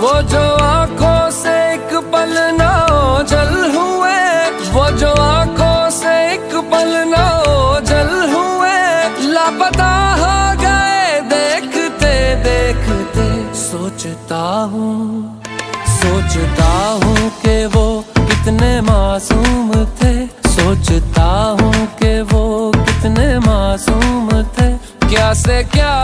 वो जो आंखों से एक पल ना ओझल हुए, वो जो आंखों से एक पल ना ओझल हुए, लापता हो गए देखते देखते। सोचता हूँ कि वो कितने मासूम थे, सोचता हूँ कि वो कितने मासूम थे। क्या से क्या